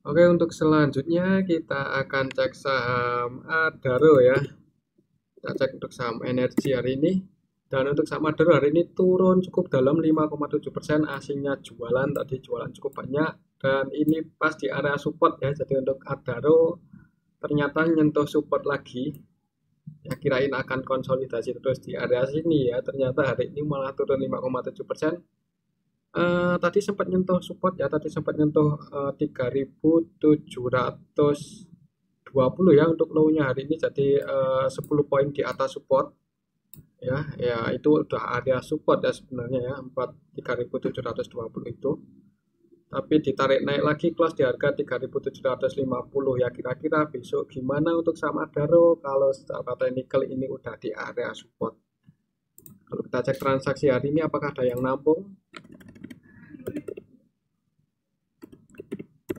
Oke, untuk selanjutnya kita akan cek saham Adaro ya. Kita cek untuk saham energi hari ini. Dan untuk saham Adaro hari ini turun cukup dalam 5,7%. Asingnya jualan, tadi jualan cukup banyak. Dan ini pas di area support ya. Jadi untuk Adaro ternyata nyentuh support lagi. Ya kirain akan konsolidasi terus di area sini ya. Ternyata hari ini malah turun 5,7%. Tadi sempat nyentuh support ya, tadi sempat nyentuh 3.720 ya untuk low-nya hari ini, jadi 10 poin di atas support ya. Ya itu udah area support ya sebenarnya ya, 3.720 itu. Tapi ditarik naik lagi close di harga 3.750 ya. Kira-kira besok gimana untuk saham Adaro kalau secara teknikal ini udah di area support. Kalau kita cek transaksi hari ini apakah ada yang nampung?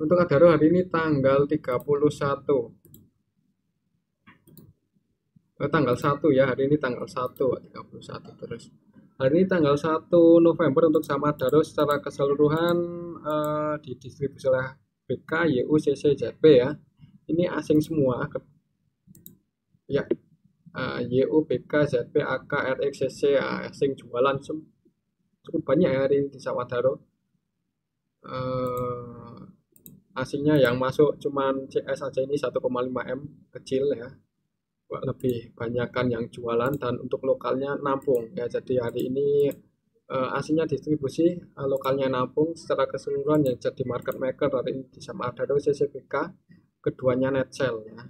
Untuk Adaro hari ini tanggal 31, tanggal 1 ya, hari ini tanggal 1, 31 terus. Hari ini tanggal 1 November untuk saham Adaro secara keseluruhan didistribusi oleh BK, YU, CC, ZP ya. Ini asing semua ya. YU, BK, ZP, AK, RX, CC asing jualan cukup banyak ya hari ini di saham Adaro. Asingnya yang masuk cuman CS aja ini 1,5 M, kecil ya, lebih banyakkan yang jualan, dan untuk lokalnya nampung ya. Jadi hari ini asingnya distribusi, lokalnya nampung. Secara keseluruhan yang jadi market maker hari ini di sama Adaro, CCBK, keduanya net sell ya.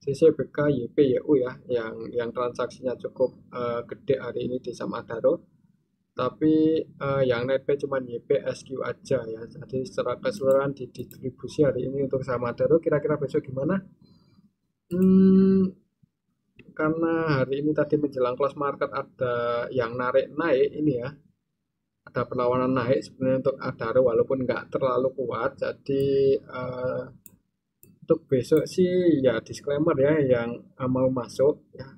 CCBK, YP, YU ya, yang transaksinya cukup gede hari ini di sama Adaro. Tapi yang netpay cuma YP, SQ aja ya. Jadi secara keseluruhan di distribusi hari ini untuk saham Adaro. Kira-kira besok gimana? Karena hari ini tadi menjelang close market ada yang naik ini ya, ada perlawanan naik sebenarnya untuk Adaro walaupun nggak terlalu kuat. Jadi untuk besok sih ya disclaimer ya, yang mau masuk ya,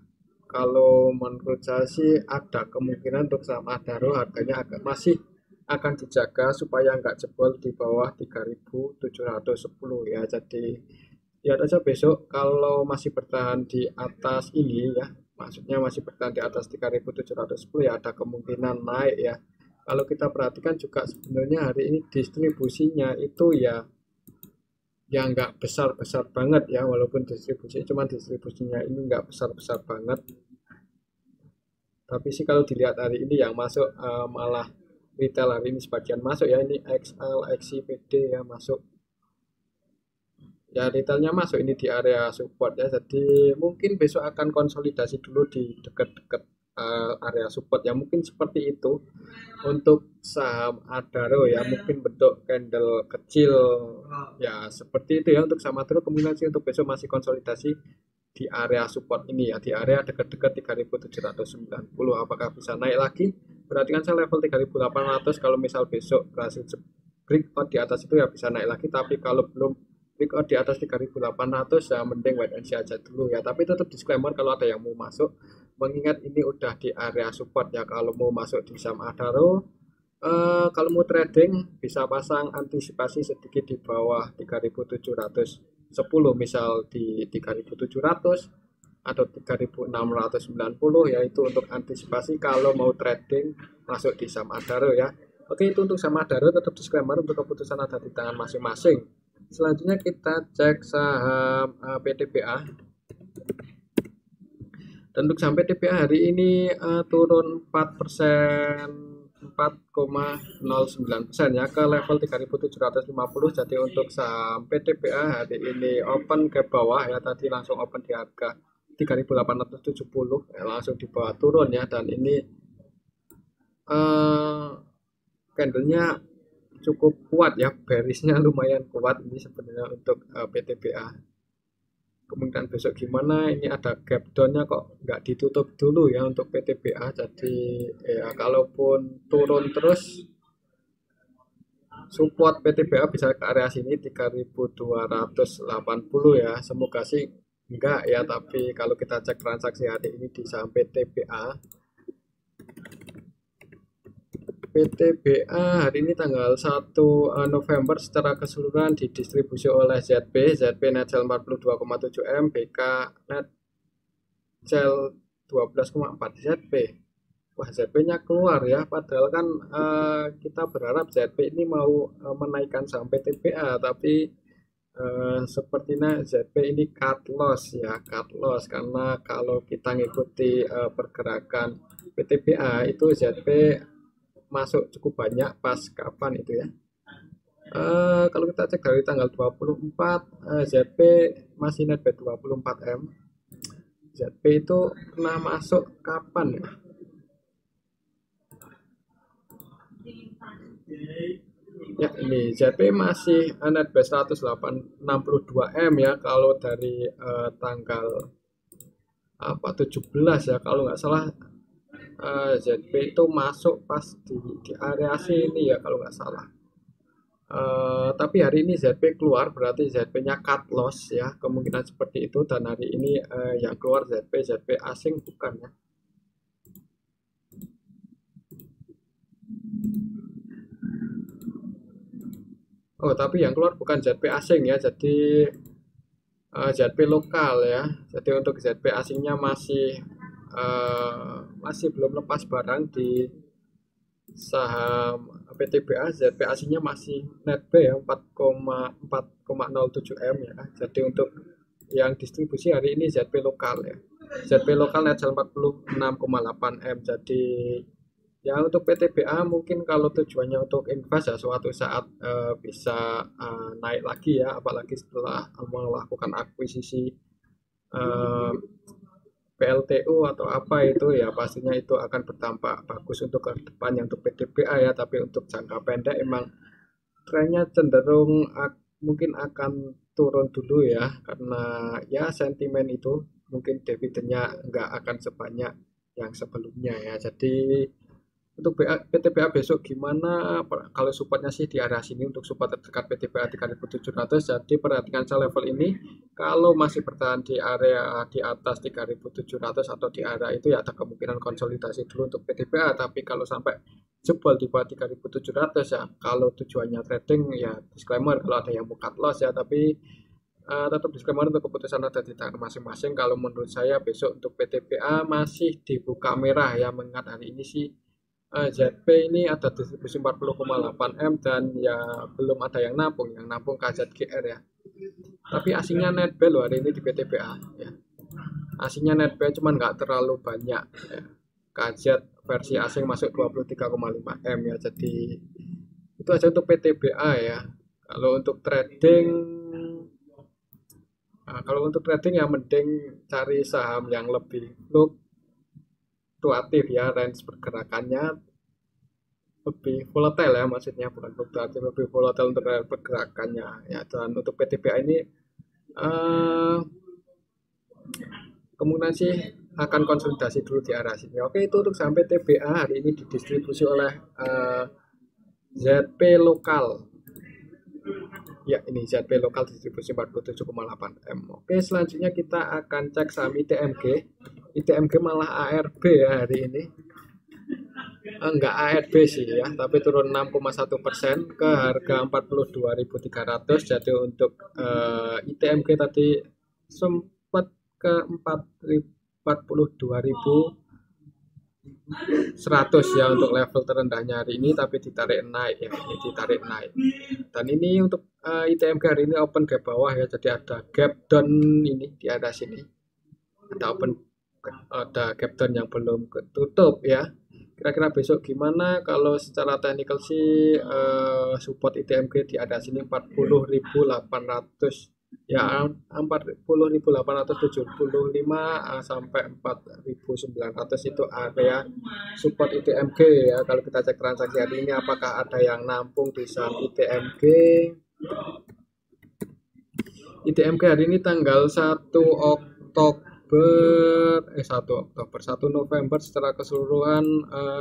kalau menurut saya sih ada kemungkinan untuk saham Adaro harganya agak masih akan dijaga supaya nggak jebol di bawah 3.710 ya. Jadi lihat aja besok, kalau masih bertahan di atas ini ya, maksudnya masih bertahan di atas 3.710 ya, ada kemungkinan naik ya. Kalau kita perhatikan juga sebenarnya hari ini distribusinya itu ya yang nggak besar-besar banget ya, walaupun distribusinya ini nggak besar-besar banget. Tapi sih kalau dilihat hari ini yang masuk malah retail hari ini sebagian masuk ya. Ini XL, XCPD ya masuk ya, retailnya masuk ini di area support ya. Jadi mungkin besok akan konsolidasi dulu di dekat-dekat area support ya, mungkin seperti itu untuk saham Adaro ya. Mungkin bentuk candle kecil ya seperti itu ya untuk saham Adaro. Kemungkinan sih untuk besok masih konsolidasi di area support ini ya, di area dekat-dekat 3.790. Apakah bisa naik lagi? Berarti kan saya level 3.800. Kalau misal besok berhasil breakout di atas itu ya bisa naik lagi. Tapi kalau belum breakout di atas 3.800 ya mending wait and see aja dulu ya. Tapi tetap disclaimer kalau ada yang mau masuk, mengingat ini udah di area support ya. Kalau mau masuk di saham Adaro, kalau mau trading bisa pasang antisipasi sedikit di bawah 3.710, misal di 3.700 atau 3.690 ya, itu untuk antisipasi kalau mau trading masuk di saham Adaro ya. Oke, itu untuk saham Adaro, tetap disclaimer untuk keputusan ada di tangan masing-masing. Selanjutnya kita cek saham PTBA. Dan untuk saham PTBA hari ini turun 4%, 4,09% ya, ke level 3.750. Jadi untuk saham PTBA hari ini open ke bawah ya, tadi langsung open di harga 3.870 ya, langsung di bawah turun ya. Dan ini candlenya cukup kuat ya, bearishnya lumayan kuat ini sebenarnya untuk PTBA. Kemungkinan besok gimana, ini ada gap downnya kok nggak ditutup dulu ya untuk PTBA. Jadi ya kalaupun turun terus, support PTBA bisa ke area sini 3.280 ya. Semoga sih enggak ya, tapi kalau kita cek transaksi hari ini di saham PTBA, PTBA hari ini tanggal 1 November secara keseluruhan didistribusi oleh ZP net sell 42,7 M, BK net sell 12,4 ZP. Wah, ZP-nya keluar ya, padahal kan kita berharap ZP ini mau menaikkan saham PTBA, tapi sepertinya ZP ini cut loss ya, cut loss, karena kalau kita ngikuti pergerakan PTBA itu ZP masuk cukup banyak pas kapan itu ya. Kalau kita cek dari tanggal 24 ZP masih net bid 24 M. ZP itu pernah masuk kapan ya? Ya, ini ZP masih net bid 162 M ya, kalau dari tanggal 17 ya kalau nggak salah. ZP itu masuk pas di area sini ya kalau nggak salah. Tapi hari ini ZP keluar, berarti ZP-nya cut loss ya, kemungkinan seperti itu. Dan hari ini yang keluar ZP asing bukan ya. Oh, tapi yang keluar bukan ZP asing ya, jadi ZP lokal ya. Jadi untuk ZP asingnya masih belum lepas barang di saham PTBA. ZP asingnya masih net B ya, 4,07 M ya. Jadi untuk yang distribusi hari ini ZP lokal ya. ZP lokal net sell 46,8 M. Jadi ya untuk PTBA mungkin kalau tujuannya untuk invest ya suatu saat bisa naik lagi ya, apalagi setelah melakukan akuisisi PLTU atau apa itu ya, pastinya itu akan berdampak bagus untuk ke depannya untuk PTBA ya. Tapi untuk jangka pendek emang trennya cenderung mungkin akan turun dulu ya, karena ya sentimen itu mungkin dividennya nggak akan sebanyak yang sebelumnya ya. Jadi untuk PTBA besok gimana? Kalau supportnya sih di arah sini untuk support terdekat PTBA 3.700. Jadi perhatikan saya level ini, kalau masih bertahan di area di atas 3.700 atau di area itu ya ada kemungkinan konsolidasi dulu untuk PTBA. Tapi kalau sampai jebol di bawah 3.700 ya, kalau tujuannya trading ya disclaimer kalau ada yang mau cut loss ya, tapi tetap disclaimer untuk keputusan ada di tangan masing-masing. Kalau menurut saya besok untuk PTBA masih dibuka merah ya, mengingat hari ini sih ZP ini ada distribusi 40,8 M dan ya belum ada yang nampung KZGR ya. Tapi asingnya net B loh hari ini di PTBA ya. Asingnya net B cuman nggak terlalu banyak ya. KZ versi asing masuk 23,5 M ya. Jadi itu aja untuk PTBA ya. Kalau untuk trading ya mending cari saham yang lebih fluktuatif ya, range pergerakannya lebih volatile ya, maksudnya bukan fluktuatif, lebih volatile untuk pergerakannya ya. Dan untuk PTBA ini kemungkinan sih akan konsolidasi dulu di arah sini. Oke, itu untuk saham PTBA hari ini didistribusi oleh ZP lokal. Ya, ini ZP lokal distribusi 47,8 M. Oke, selanjutnya kita akan cek saham ITMG. ITMG malah ARB ya hari ini. Enggak ARB sih ya, tapi turun 6,1% ke harga 42.300. Jadi untuk ITMG tadi sempat ke 42.100 ya untuk level terendahnya hari ini, tapi ditarik naik ya, ini ditarik naik. Dan ini untuk ITMG hari ini open gap bawah ya, jadi ada gap down ini di atas sini, ada gap down yang belum ketutup ya. Kira-kira besok gimana? Kalau secara teknikal sih support ITMG di atas sini 40.800 ya, 40.875 sampai 4.900 itu area support ITMG ya. Kalau kita cek transaksi hari ini, apakah ada yang nampung di saham ITMG? ITMG hari ini tanggal 1 November secara keseluruhan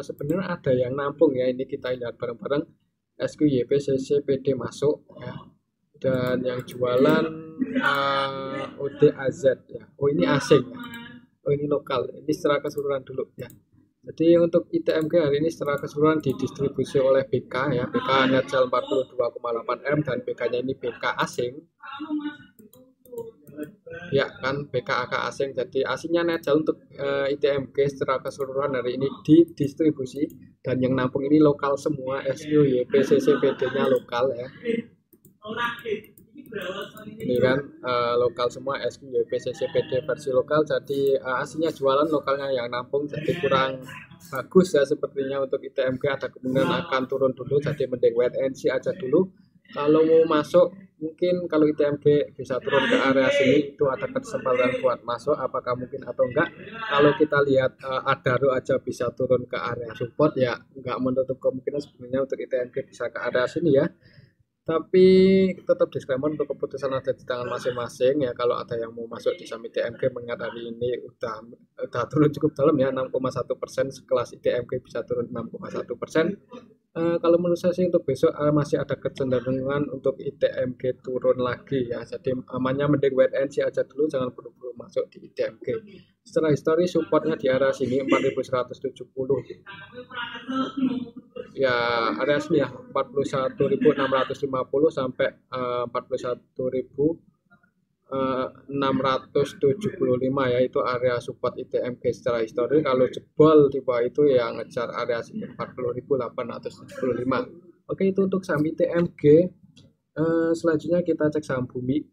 sebenarnya ada yang nampung ya. Ini kita lihat bareng-bareng, SQYP CCPD masuk ya, dan yang jualan ODAZ ya. Oh, ini asing ya. Oh, ini lokal. Ini secara keseluruhan dulu ya. Jadi untuk ITMG hari ini secara keseluruhan didistribusi oleh BK ya, BK net sell 42,8 M dan BK-nya ini BK asing. Ya kan, BK AK asing. Jadi aslinya net sell untuk ITMG secara keseluruhan hari ini didistribusi dan yang nampung ini lokal semua, SQ, YP, CCPD-nya lokal ya. Ini kan lokal semua, SQ, YP, CCPD versi lokal. Jadi aslinya jualan, lokalnya yang nampung, jadi kurang bagus ya sepertinya untuk ITMG. Ada kemungkinan akan turun dulu, jadi mending wait and see aja dulu. Kalau mau masuk, mungkin kalau ITMG bisa turun ke area sini, itu ada kesempatan buat masuk, apakah mungkin atau enggak. Kalau kita lihat Adaro aja bisa turun ke area support, ya enggak menutup kemungkinan sebenarnya untuk ITMG bisa ke area sini ya. Tapi tetap disclaimer, untuk keputusan ada di tangan masing-masing ya. Kalau ada yang mau masuk di saham ITMG mengingat hari ini udah turun cukup dalam ya, 6,1%, sekelas ITMG bisa turun 6,1%. Kalau menurut saya sih untuk besok masih ada kecenderungan untuk ITMG turun lagi ya. Jadi amannya mending wait and see aja dulu, jangan buru-buru masuk di ITMG. Setelah histori supportnya di arah sini 4170 ya, area sini ya 41.650 sampai 41.675 ya, itu area support ITMG secara histori. Kalau jebol di bawah itu ya ngejar area sini 40.875. Oke, itu untuk saham ITMG. Selanjutnya kita cek saham Bumi.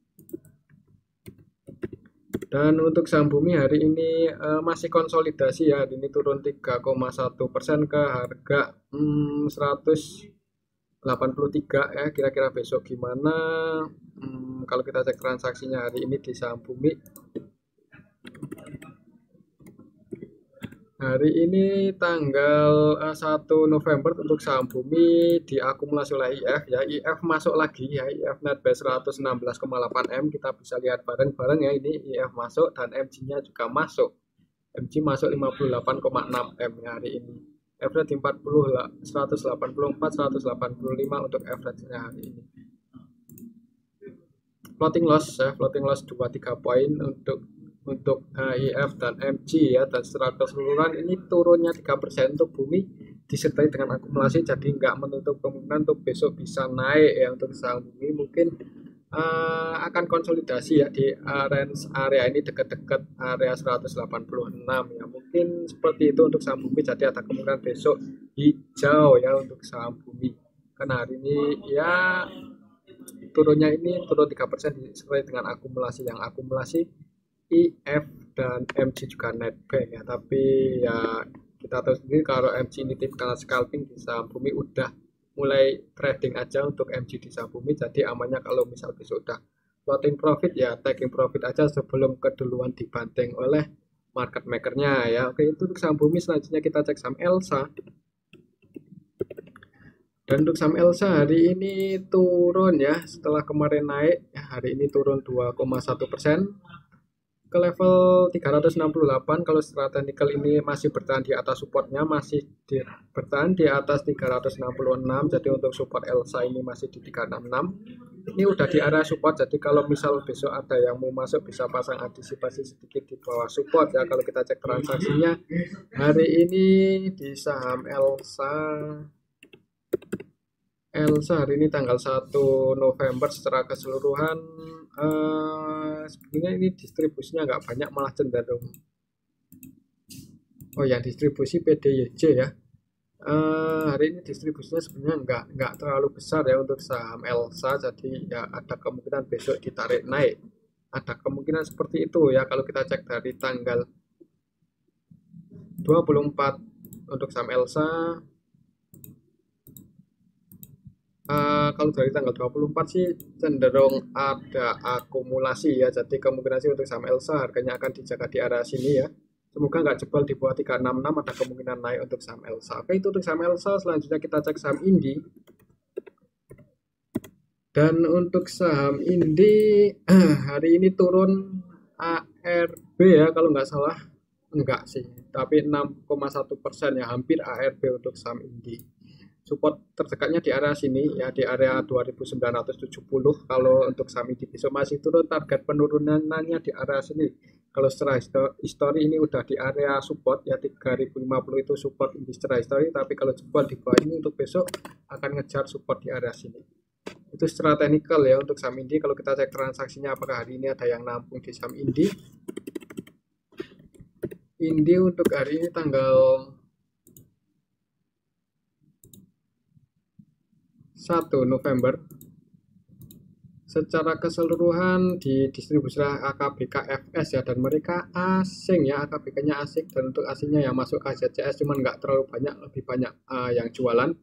Dan untuk saham Bumi hari ini masih konsolidasi ya. Hari ini turun 3,1% ke harga 183 ya. Kira-kira besok gimana? Kalau kita cek transaksinya hari ini di saham Bumi, hari ini tanggal 1 November untuk saham Bumi diakumulasi oleh IF ya. IF masuk lagi ya, IF net buy 116,8 M. Kita bisa lihat bareng-bareng ya, ini IF masuk dan MG-nya juga masuk. MG masuk 58,6 M ya hari ini. Average 40 lah, 184, 185 untuk average-nya hari ini. Floating loss ya, floating loss 2-3 poin untuk IF dan MG ya. Dan secara keseluruhan ini turunnya 3% untuk Bumi disertai dengan akumulasi, jadi nggak menutup kemungkinan untuk besok bisa naik ya. Untuk saham Bumi mungkin akan konsolidasi ya di range area ini, dekat-dekat area 186 ya, mungkin seperti itu untuk saham Bumi. Jadi ada kemungkinan besok hijau ya untuk saham Bumi, karena hari ini ya turunnya ini turun 3% disertai dengan akumulasi, yang akumulasi IF dan MG juga net buy ya. Tapi ya kita tahu sendiri kalau MG ini tipikal scalping, di saham Bumi udah mulai trading aja untuk MG di saham Bumi. Jadi amannya kalau misal besok udah floating profit ya taking profit aja sebelum keduluan dibanting oleh market makernya ya. Oke, itu untuk saham Bumi. Selanjutnya kita cek saham Elsa. Dan untuk saham Elsa hari ini turun ya, setelah kemarin naik ya, hari ini turun 2,1% ke level 368. Kalau secara teknikal ini masih bertahan di atas supportnya, masih bertahan di atas 366. Jadi untuk support Elsa ini masih di 366. Ini udah di area support, jadi kalau misal besok ada yang mau masuk bisa pasang antisipasi sedikit di bawah support ya. Kalau kita cek transaksinya hari ini di saham Elsa hari ini tanggal 1 November secara keseluruhan sebenarnya ini distribusinya nggak banyak, malah cenderung yang distribusi PDYJ ya. Hari ini distribusinya sebenarnya nggak terlalu besar ya untuk saham Elsa, jadi ya ada kemungkinan besok ditarik naik, ada kemungkinan seperti itu ya. Kalau kita cek dari tanggal 24 untuk saham Elsa, kalau dari tanggal 24 sih cenderung ada akumulasi ya. Jadi kemungkinan sih untuk saham Elsa harganya akan dijaga di area sini ya. Semoga nggak jebol di bawah 366, ada kemungkinan naik untuk saham Elsa. Oke, itu untuk saham Elsa. Selanjutnya kita cek saham Indi. Dan untuk saham Indi hari ini turun ARB ya, kalau nggak salah. Enggak sih, tapi 6,1% ya, hampir ARB untuk saham Indi. Support terdekatnya di area sini ya, di area 2970. Kalau untuk saham Indi besok masih turun, target penurunannya di area sini Kalau secara history ini udah di area support ya, 3050 itu support di secara history, tapi kalau jebol di bawah ini untuk besok akan ngejar support di area sini. Itu secara teknikal ya untuk saham Indi. Kalau kita cek transaksinya apakah hari ini ada yang nampung di saham Indi. Indi untuk hari ini tanggal 1 November secara keseluruhan di distribusi AKBKFS ya, dan mereka asing ya, AKBK-nya asing, dan untuk asingnya yang masuk KZCS cuman nggak terlalu banyak, lebih banyak yang jualan.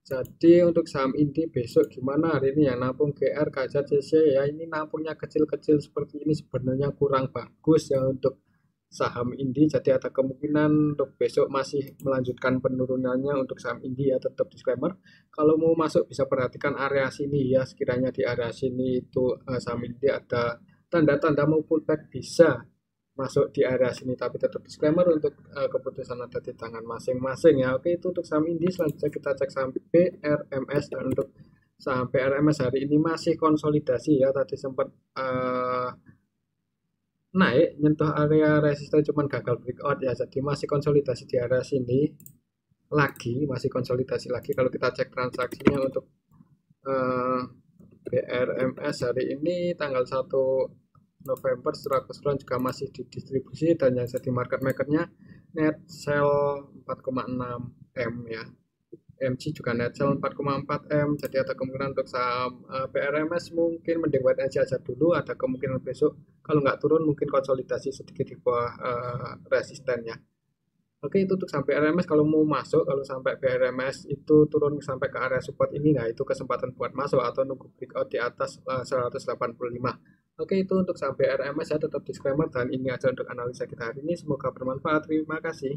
Jadi untuk saham Indi besok gimana hari ini yang nampung GR, KZCC ya, ini nampungnya kecil-kecil seperti ini sebenarnya kurang bagus ya untuk saham Indi. Jadi ada kemungkinan untuk besok masih melanjutkan penurunannya untuk saham Indi ya, tetap disclaimer. Kalau mau masuk bisa perhatikan area sini ya, sekiranya di area sini itu saham Indi ada tanda-tanda mau pullback bisa masuk di area sini, tapi tetap disclaimer untuk keputusan ada di tangan masing-masing ya. Oke, itu untuk saham Indi. Selanjutnya kita cek saham BRMS, dan untuk saham BRMS hari ini masih konsolidasi ya, tadi sempat naik nyentuh area resisten cuman gagal breakout ya, jadi masih konsolidasi di area sini lagi, masih konsolidasi lagi. Kalau kita cek transaksinya untuk BRMS hari ini tanggal 1 November secara keseluruhan juga masih didistribusi, dan yang jadi market makernya net sell 4,6 M ya, MG juga net sell 4,4 M. Jadi ada kemungkinan untuk saham BRMS mungkin mending wait and see aja dulu, ada kemungkinan besok kalau nggak turun mungkin konsolidasi sedikit di bawah resistennya. Oke, itu untuk sampai RMS. Kalau mau masuk, kalau sampai BRMS itu turun sampai ke area support ini, nah itu kesempatan buat masuk atau nunggu breakout di atas 185. Oke, itu untuk sampai RMS ya, tetap disclaimer, dan ini aja untuk analisa kita hari ini. Semoga bermanfaat. Terima kasih.